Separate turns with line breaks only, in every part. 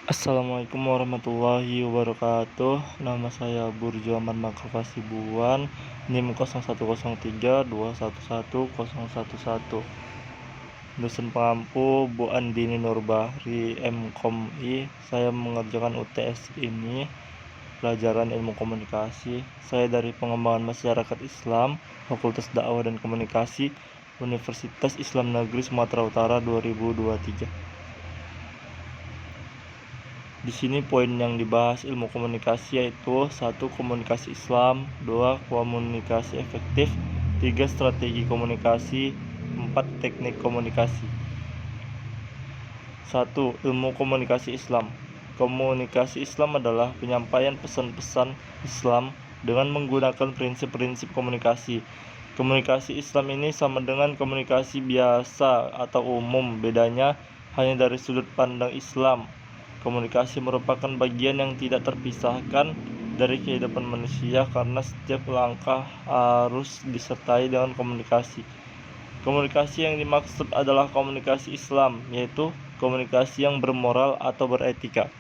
Assalamualaikum warahmatullahi wabarakatuh. Nama saya Burjo Ahmad Makruf Hasibuan, NIM 0132110011. Dosen pengampu Bu Andini Nurbahri MKomI. Saya mengerjakan UTS ini pelajaran ilmu komunikasi. Saya dari Pengembangan Masyarakat Islam, Fakultas Dakwah dan Komunikasi, Universitas Islam Negeri Sumatera Utara 2023. Di sini poin yang dibahas ilmu komunikasi yaitu 1. Komunikasi Islam, 2. Komunikasi efektif, 3. Strategi komunikasi, 4. Teknik komunikasi. 1. Ilmu komunikasi Islam. Komunikasi Islam adalah penyampaian pesan-pesan Islam dengan menggunakan prinsip-prinsip komunikasi. Komunikasi Islam ini sama dengan komunikasi biasa atau umum, bedanya hanya dari sudut pandang Islam. Komunikasi merupakan bagian yang tidak terpisahkan dari kehidupan manusia karena setiap langkah harus disertai dengan komunikasi. Komunikasi yang dimaksud adalah komunikasi Islam, yaitu komunikasi yang bermoral atau beretika.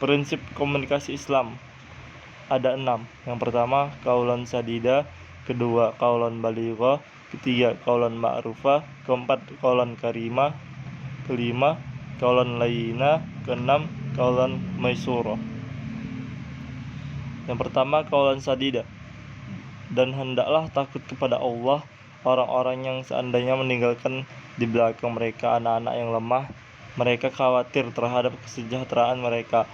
Prinsip komunikasi Islam ada 6. Yang pertama, qaulan sadida, kedua, qaulan baligha, ketiga, qaulan ma'rufah, keempat, qaulan karimah, kelima, qaulan layyina, keenam, qaulan maisura. Yang pertama, qaulan sadida. Dan hendaklah takut kepada Allah orang-orang yang seandainya meninggalkan di belakang mereka anak-anak yang lemah. Mereka khawatir terhadap kesejahteraan mereka.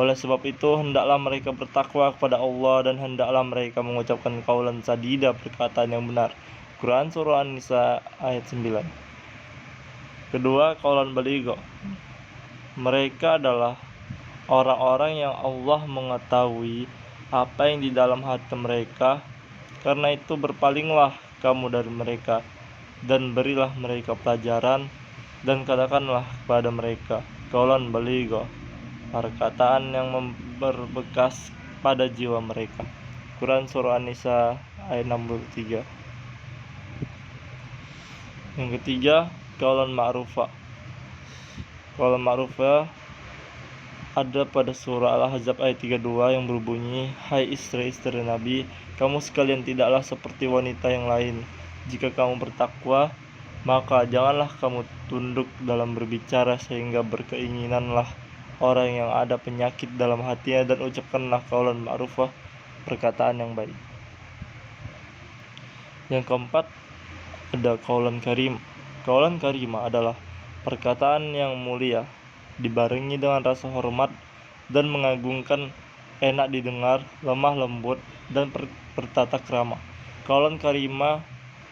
Oleh sebab itu, hendaklah mereka bertakwa kepada Allah dan hendaklah mereka mengucapkan qaulan sadida, perkataan yang benar. Quran Surah An-Nisa ayat 9. Kedua, qaulan baligha. Mereka adalah orang-orang yang Allah mengetahui apa yang di dalam hati mereka. Karena itu berpalinglah kamu dari mereka dan berilah mereka pelajaran dan katakanlah kepada mereka qaulan baligha, perkataan yang berbekas pada jiwa mereka. Quran Surah An-Nisa ayat 63. Yang ketiga, qaulan ma'rufah. Qaulan ma'rufah ada pada surah Al-Ahzab ayat 32 yang berbunyi, hai istri-istri Nabi, kamu sekalian tidaklah seperti wanita yang lain. Jika kamu bertakwa, maka janganlah kamu tunduk dalam berbicara sehingga berkeinginanlah orang yang ada penyakit dalam hatinya, dan ucapkanlah qaulan ma'rufah, perkataan yang baik. Yang keempat, ada qaulan karim. Qaulan karimah adalah perkataan yang mulia, dibarengi dengan rasa hormat dan mengagungkan, enak didengar, lemah lembut, dan bertata krama. Qaulan karimah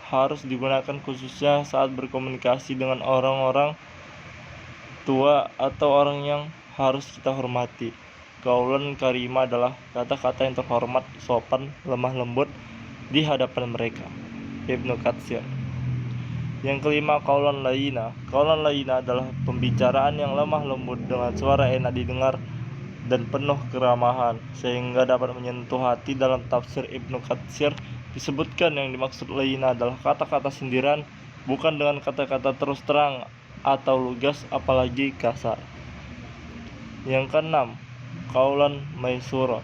harus digunakan khususnya saat berkomunikasi dengan orang-orang tua atau orang yang harus kita hormati. Qaulan karimah adalah kata-kata yang terhormat, sopan, lemah lembut di hadapan mereka. Ibnu Katsir. Yang kelima, qaulan layyina. Qaulan layyina adalah pembicaraan yang lemah lembut dengan suara enak didengar dan penuh keramahan sehingga dapat menyentuh hati. Dalam tafsir Ibnu Katsir disebutkan yang dimaksud layyina adalah kata-kata sindiran, bukan dengan kata-kata terus terang atau lugas apalagi kasar. Yang keenam, qaulan maisura.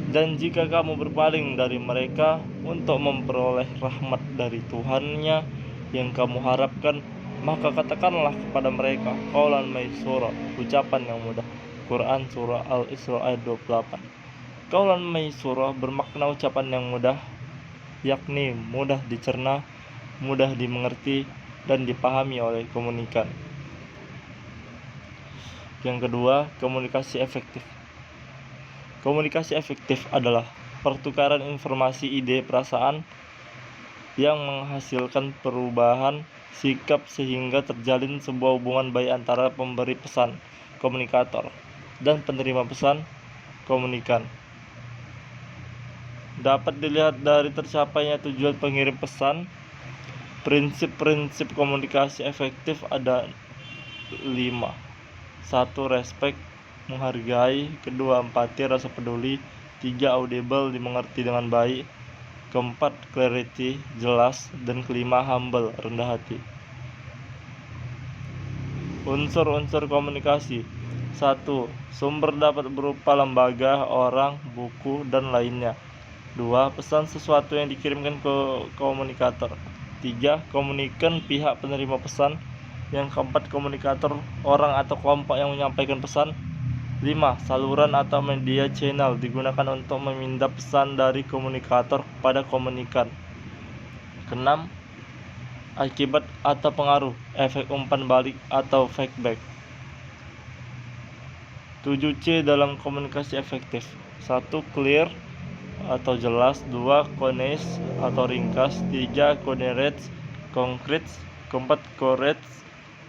Dan jika kamu berpaling dari mereka untuk memperoleh rahmat dari Tuhannya yang kamu harapkan, maka katakanlah kepada mereka qaulan maisura, ucapan yang mudah. Quran Surah Al-Isra ayat 28. Qaulan maisura bermakna ucapan yang mudah, yakni mudah dicerna, mudah dimengerti, dan dipahami oleh komunikan. Yang kedua, komunikasi efektif. Komunikasi efektif adalah pertukaran informasi, ide, perasaan yang menghasilkan perubahan sikap sehingga terjalin sebuah hubungan baik antara pemberi pesan, komunikator, dan penerima pesan, komunikan. Dapat dilihat dari tercapainya tujuan pengirim pesan. Prinsip-prinsip komunikasi efektif ada 5. 1. Respect, menghargai. Kedua, empati, rasa peduli. 3. Audible, dimengerti dengan baik. Keempat, clarity, jelas. Dan kelima, humble, rendah hati. Unsur-unsur komunikasi. 1. Sumber dapat berupa lembaga, orang, buku, dan lainnya. 2. Pesan sesuatu yang dikirimkan ke komunikator. 3. Komunikan pihak penerima pesan. Yang keempat, komunikator, orang atau kelompok yang menyampaikan pesan. 5. Saluran atau media channel digunakan untuk memindah pesan dari komunikator kepada komunikan. Keenam, akibat atau pengaruh, efek umpan balik atau feedback. 7C dalam komunikasi efektif. 1. Clear atau jelas. 2. Concise atau ringkas. 3. Coherent, konkret. 4. Correct,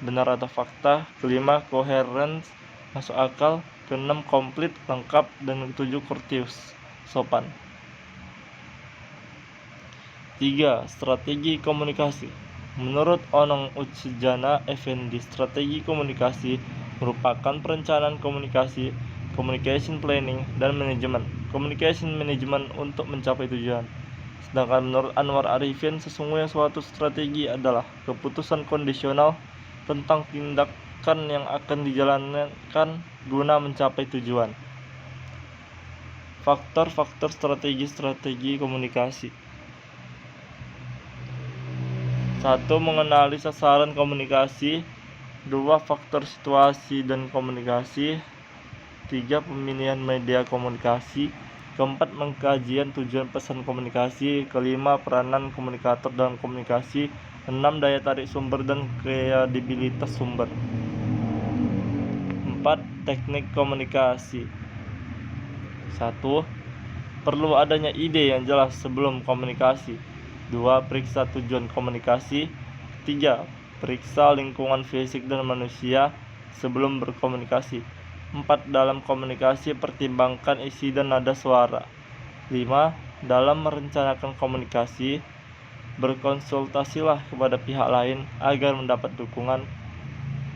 benar atau fakta. 5. Coherent, masuk akal. 6. Komplit, lengkap. Dan 7. Courteous, sopan. 3. Strategi komunikasi. Menurut Onong Utsjana Effendi, strategi komunikasi merupakan perencanaan komunikasi, communication planning, dan manajemen. Communication management untuk mencapai tujuan. Sedangkan menurut Anwar Arifin, sesungguhnya suatu strategi adalah keputusan kondisional tentang tindakan yang akan dijalankan guna mencapai tujuan. Faktor-faktor strategi komunikasi. 1. Mengenali sasaran komunikasi. 2. Faktor situasi dan komunikasi. 3. Pemilihan media komunikasi. 4. Pengkajian tujuan pesan komunikasi. 5. Peranan komunikator dalam komunikasi. 6. Daya tarik sumber dan kredibilitas sumber. 4. Teknik komunikasi. 1. Perlu adanya ide yang jelas sebelum komunikasi. 2. Periksa tujuan komunikasi. 3. Periksa lingkungan fisik dan manusia sebelum berkomunikasi. 4. Dalam komunikasi, pertimbangkan isi dan nada suara. 5. Dalam merencanakan komunikasi, berkonsultasilah kepada pihak lain agar mendapat dukungan.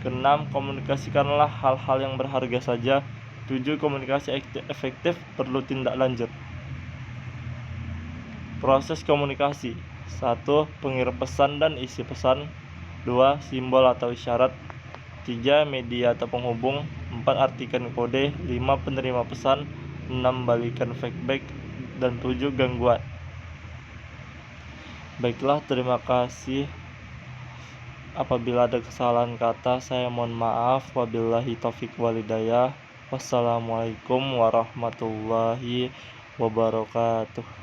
6. Komunikasikanlah hal-hal yang berharga saja. 7. Komunikasi efektif perlu tindak lanjut. Proses komunikasi. 1. Pengirim pesan dan isi pesan. 2. Simbol atau isyarat. 3. Media atau penghubung. 4. Artikan kode. 5. Penerima pesan. 6. Balikan feedback. Dan 7. Gangguan. Baiklah, terima kasih. Apabila ada kesalahan kata, saya mohon maaf. Wabillahi taufiq walhidayah. Wassalamualaikum warahmatullahi wabarakatuh.